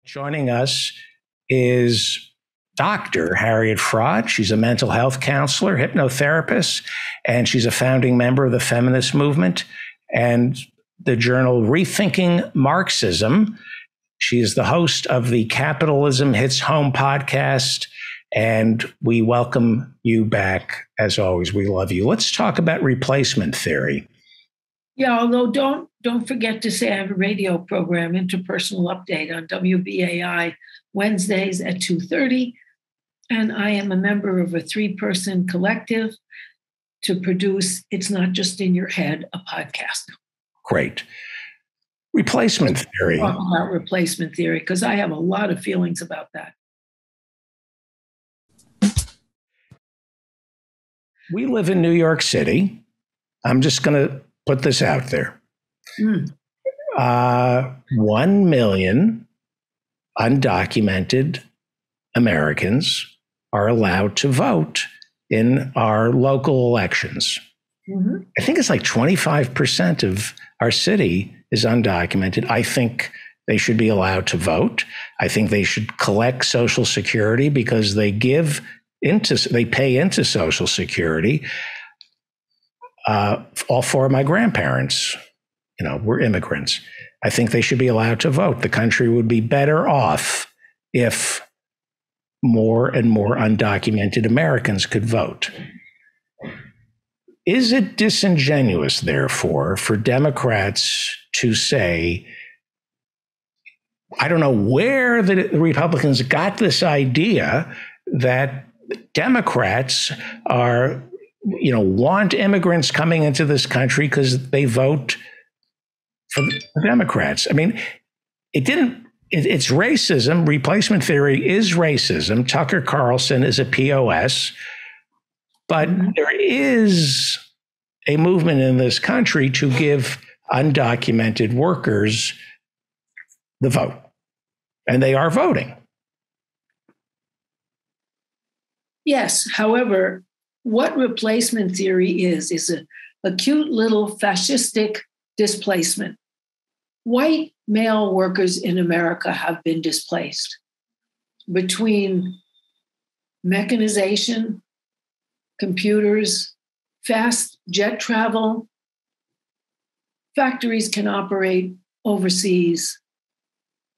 Joining us is Dr. Harriet Fraad. She's a mental health counselor, hypnotherapist, and she's a founding member of the feminist movement and the journal Rethinking Marxism. She is the host of the Capitalism Hits Home podcast, and we welcome you back. As always, we love you. Let's talk about replacement theory. Yeah, although don't forget to say I have a radio program, Interpersonal Update, on WBAI Wednesdays at 2:30. And I am a member of a 3-person collective to produce It's Not Just in Your Head, a podcast. Great. Replacement theory. Talk about replacement theory, because I have a lot of feelings about that. We live in New York City. I'm just going to put this out there. 1 million undocumented Americans are allowed to vote in our local elections. Mm-hmm. I think it's like 25% of our city is undocumented. I think they should be allowed to vote. I think they should collect Social Security because they pay into Social Security. All 4 of my grandparents, were immigrants. I think they should be allowed to vote. The country would be better off if more and more undocumented Americans could vote. Is it disingenuous, therefore, for Democrats to say, I don't know where the Republicans got this idea that Democrats are want immigrants coming into this country because they vote for the Democrats. I mean, it's racism. Replacement theory is racism. Tucker Carlson is a POS. But there is a movement in this country to give undocumented workers the vote. And they are voting. Yes. However, what replacement theory is a cute little fascistic displacement. White male workers in America have been displaced between mechanization, computers, fast jet travel. Factories can operate overseas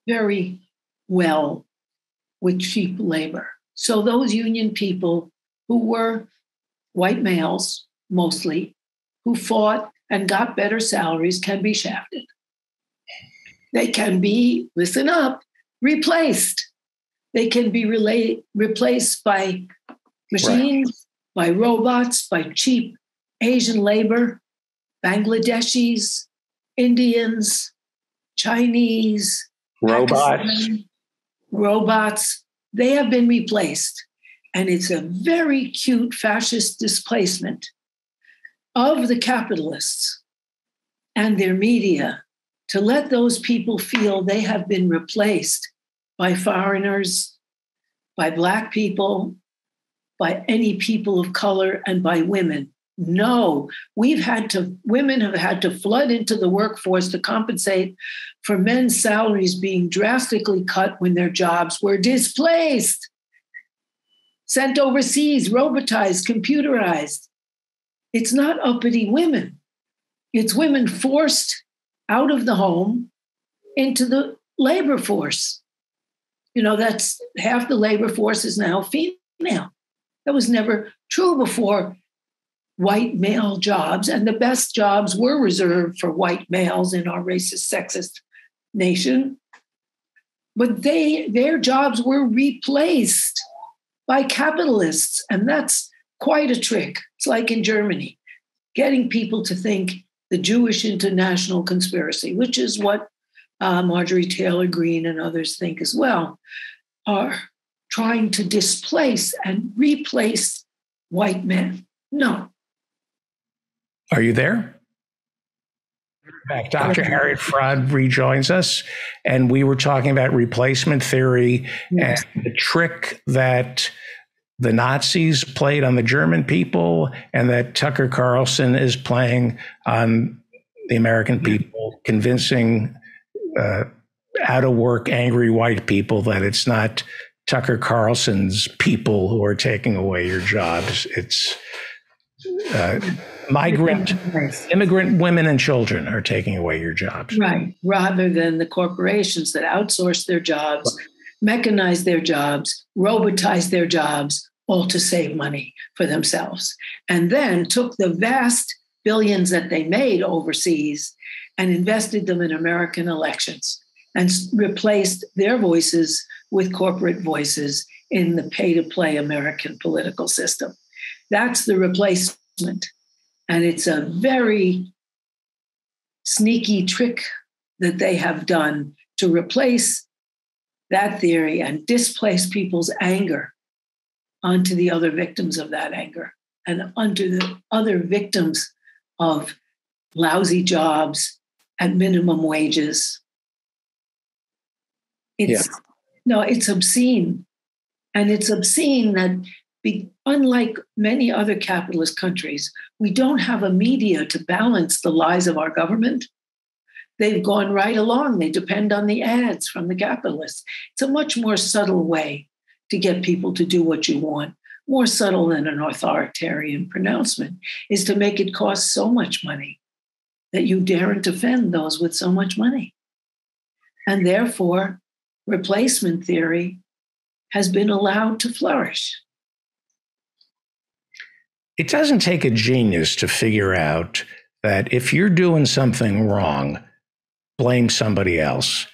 very well with cheap labor. So those union people who were white males, mostly, who fought and got better salaries can be shafted. They can be, listen up, replaced. They can be replaced by machines, by robots, by cheap Asian labor, Bangladeshis, Indians, Chinese, robots. They have been replaced. And it's a very cute fascist displacement of the capitalists and their media to let those people feel they have been replaced by foreigners, by Black people, by any people of color, and by women. No, women have had to flood into the workforce to compensate for men's salaries being drastically cut when their jobs were displaced. Sent overseas, robotized, computerized. It's not uppity women. It's women forced out of the home into the labor force. That's half the labor force is now female. That was never true before white male jobs. And the best jobs were reserved for white males in our racist, sexist nation. But their jobs were replaced by capitalists. And that's quite a trick. It's like in Germany, getting people to think the Jewish international conspiracy, which is what Marjorie Taylor Greene and others think as well, are trying to displace and replace white men. No. Are you there? Back. Dr. Harriet Fraad rejoins us, and we were talking about replacement theory and the trick that the Nazis played on the German people and that Tucker Carlson is playing on the American people, convincing out of work, angry white people, that it's not Tucker Carlson's people who are taking away your jobs. It's migrant, immigrant women and children are taking away your jobs. Right. Rather than the corporations that outsource their jobs, mechanize their jobs, robotize their jobs, all to save money for themselves. And then took the vast billions that they made overseas and invested them in American elections and replaced their voices with corporate voices in the pay-to-play American political system. That's the replacement. And it's a very sneaky trick that they have done to replace that theory and displace people's anger onto the other victims of that anger and onto the other victims of lousy jobs at minimum wages. It's obscene. And it's obscene that unlike many other capitalist countries, we don't have a media to balance the lies of our government. They've gone right along. They depend on the ads from the capitalists. It's a much more subtle way to get people to do what you want, more subtle than an authoritarian pronouncement, is to make it cost so much money that you daren't offend those with so much money. And therefore, replacement theory has been allowed to flourish. It doesn't take a genius to figure out that if you're doing something wrong, blame somebody else.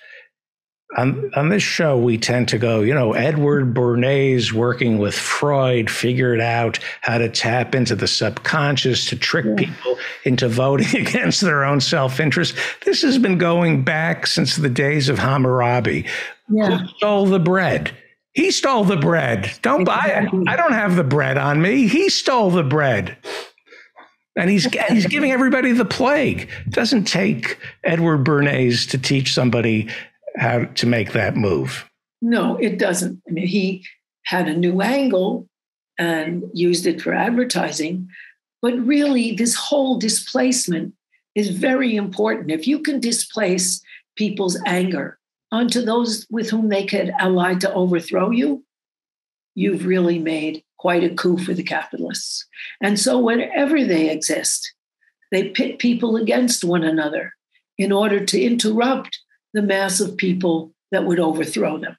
On this show, we tend to go, Edward Bernays working with Freud figured out how to tap into the subconscious to trick people into voting against their own self-interest. This has been going back since the days of Hammurabi. Yeah. Who stole the bread? He stole the bread. I don't have the bread on me. He stole the bread. And he's giving everybody the plague. It doesn't take Edward Bernays to teach somebody how to make that move. No, it doesn't. I mean, he had a new angle and used it for advertising. But really, this whole displacement is very important. If you can displace people's anger onto those with whom they could ally to overthrow you, you've really made quite a coup for the capitalists. And so wherever they exist, they pit people against one another in order to interrupt the mass of people that would overthrow them.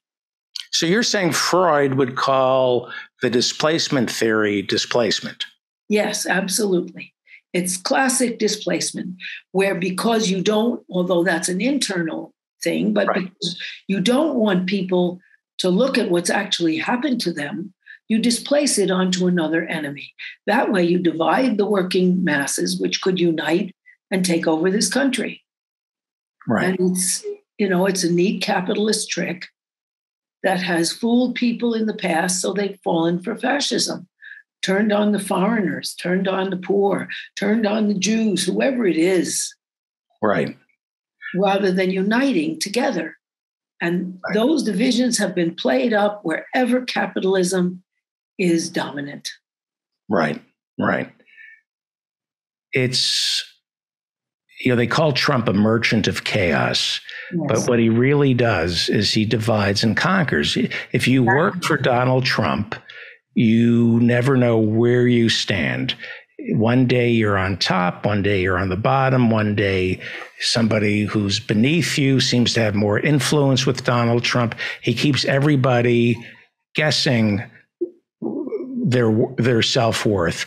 So you're saying Freud would call the displacement theory displacement? Yes, absolutely. It's classic displacement, where because you don't, although that's an internal thing, but right, because you don't want people to look at what's actually happened to them, you displace it onto another enemy. That way you divide the working masses, which could unite and take over this country. Right. And it's a neat capitalist trick that has fooled people in the past, so they've fallen for fascism. Turned on the foreigners, turned on the poor, turned on the Jews, whoever it is. Right. Rather than uniting together. And right, those divisions have been played up wherever capitalism is dominant. Right, right. It's, they call Trump a merchant of chaos, yes, but what he really does is he divides and conquers. If you work for Donald Trump, you never know where you stand. One day you're on top, one day you're on the bottom, one day somebody who's beneath you seems to have more influence with Donald Trump. He keeps everybody guessing their self-worth.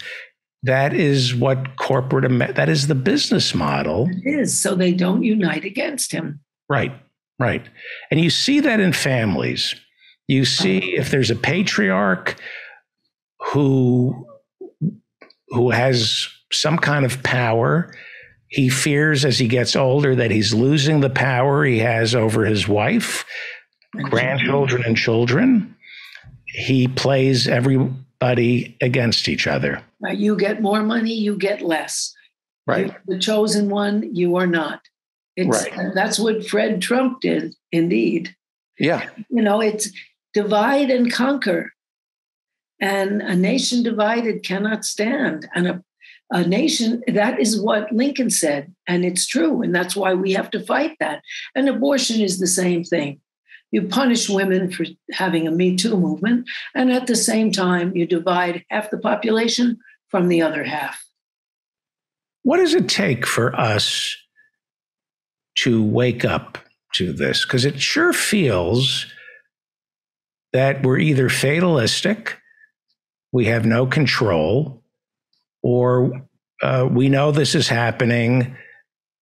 That is what that is the business model. It is, so they don't unite against him. Right, right. And you see that in families. You see if there's a patriarch who has some kind of power, he fears as he gets older that he's losing the power he has over his wife, grandchildren, and children. He plays everybody against each other. Right. You get more money, you get less. Right. You're the chosen one, you are not. Right. That's what Fred Trump did, indeed. Yeah. It's divide and conquer. And a nation divided cannot stand. And a nation. That is what Lincoln said, and it's true. And that's why we have to fight that. And abortion is the same thing. You punish women for having a Me Too movement, and at the same time, you divide half the population from the other half. What does it take for us to wake up to this? Because it sure feels that we're either fatalistic, we have no control, or we know this is happening,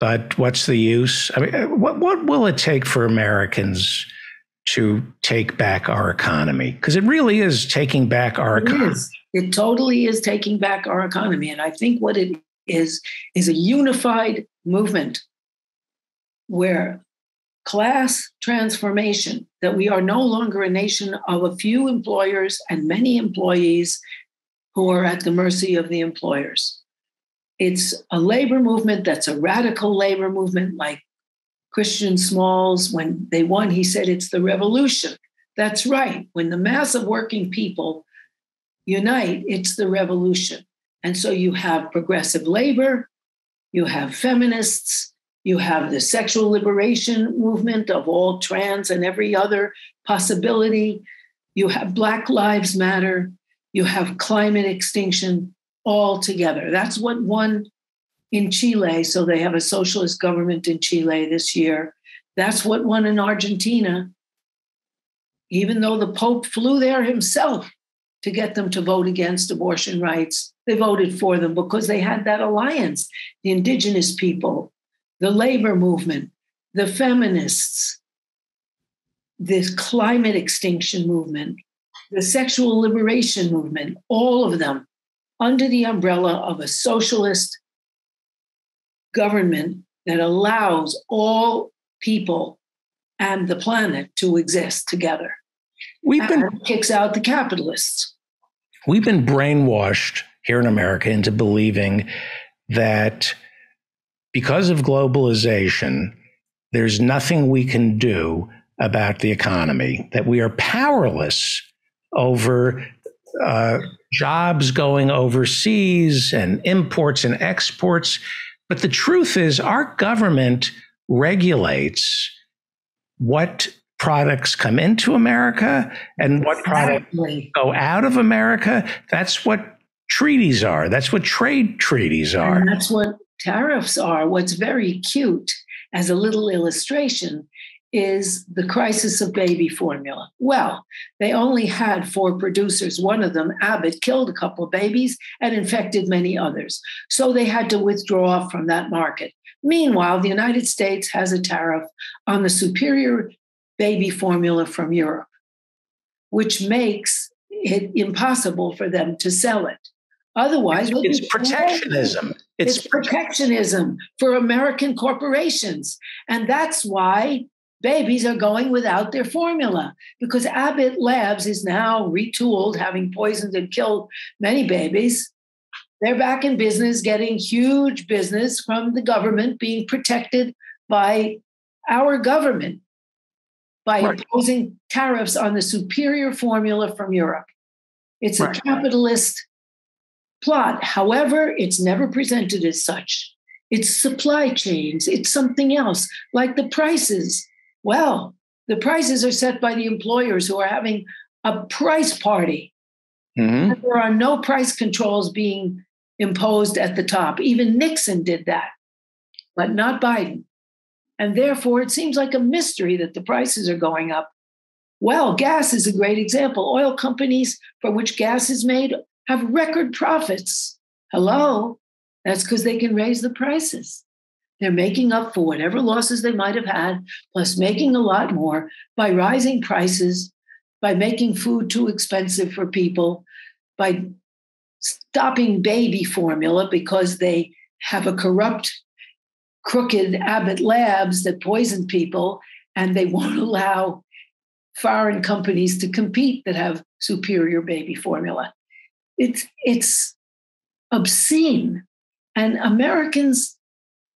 but what's the use? I mean, what will it take for Americans to take back our economy? Because it really is taking back our economy. It totally is taking back our economy. And I think what it is a unified movement where class transformation, that we are no longer a nation of a few employers and many employees who are at the mercy of the employers. It's a labor movement that's a radical labor movement, like Christian Smalls, when they won, he said it's the revolution. That's right. When the mass of working people unite, it's the revolution. And so you have progressive labor, you have feminists, you have the sexual liberation movement of all trans and every other possibility. You have Black Lives Matter, you have climate extinction all together. That's what won in Chile. So they have a socialist government in Chile this year. That's what won in Argentina, even though the Pope flew there himself to get them to vote against abortion rights. They voted for them because they had that alliance, the indigenous people, the labor movement, the feminists, this climate extinction movement, the sexual liberation movement, all of them under the umbrella of a socialist government that allows all people and the planet to exist together. Kicks out the capitalists. We've been brainwashed here in America into believing that because of globalization, there's nothing we can do about the economy, that we are powerless over jobs going overseas and imports and exports. But the truth is, our government regulates what products come into America and what products go out of America. That's what treaties are. That's what trade treaties are. And that's what tariffs are. What's very cute, as a little illustration, is the crisis of baby formula. Well, they only had 4 producers. One of them, Abbott, killed a couple of babies and infected many others. So they had to withdraw from that market. Meanwhile, the United States has a tariff on the superior baby formula from Europe, which makes it impossible for them to sell it. Otherwise, it's protectionism. It's protectionism for American corporations. And that's why babies are going without their formula, because Abbott Labs is now retooled, having poisoned and killed many babies. They're back in business, getting huge business from the government, being protected by our government by imposing tariffs on the superior formula from Europe. It's a capitalist plot. However, it's never presented as such. It's supply chains. It's something else, like the prices. Well, the prices are set by the employers who are having a price party. Mm-hmm. And there are no price controls being imposed at the top. Even Nixon did that, but not Biden. And therefore, it seems like a mystery that the prices are going up. Well, gas is a great example. Oil companies for which gas is made have record profits. Hello? That's because they can raise the prices. They're making up for whatever losses they might have had, plus making a lot more by rising prices, by making food too expensive for people, by stopping baby formula because they have a corrupt, crooked Abbott Labs that poison people, and they won't allow foreign companies to compete that have superior baby formula. It's obscene. And Americans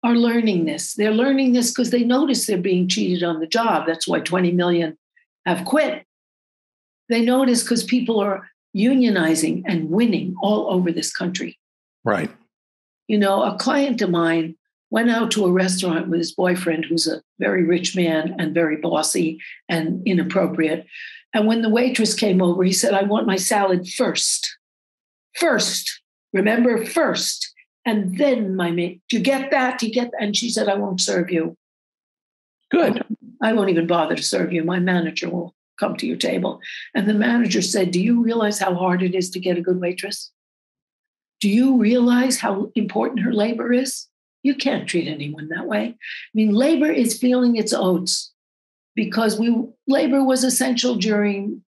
are learning this. They're learning this because they notice they're being cheated on the job. That's why 20 million have quit. They notice because people are unionizing and winning all over this country. Right. A client of mine went out to a restaurant with his boyfriend, who's a very rich man and very bossy and inappropriate. And when the waitress came over, he said, I want my salad first. First. Remember, first. And then my mate, do you get that? Do you get that? And she said, I won't serve you. Good. I won't even bother to serve you. My manager will come to your table. And the manager said, do you realize how hard it is to get a good waitress? Do you realize how important her labor is? You can't treat anyone that way. I mean, labor is feeling its oats because labor was essential during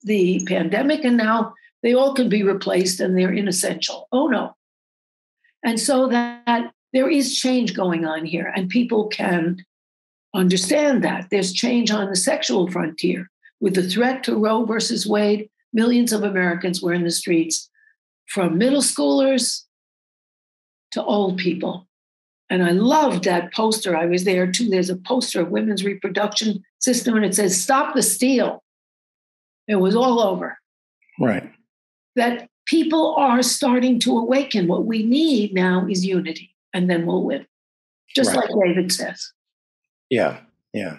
the pandemic, and now they all can be replaced and they're inessential. Oh, no. And so that there is change going on here, and people can understand that. There's change on the sexual frontier. With the threat to Roe versus Wade, millions of Americans were in the streets, from middle schoolers to old people. And I loved that poster. I was there too. There's a poster of women's reproduction system, and it says, stop the steal. It was all over. Right. That people are starting to awaken. What we need now is unity, and then we'll win. Just like David says. Yeah. Yeah.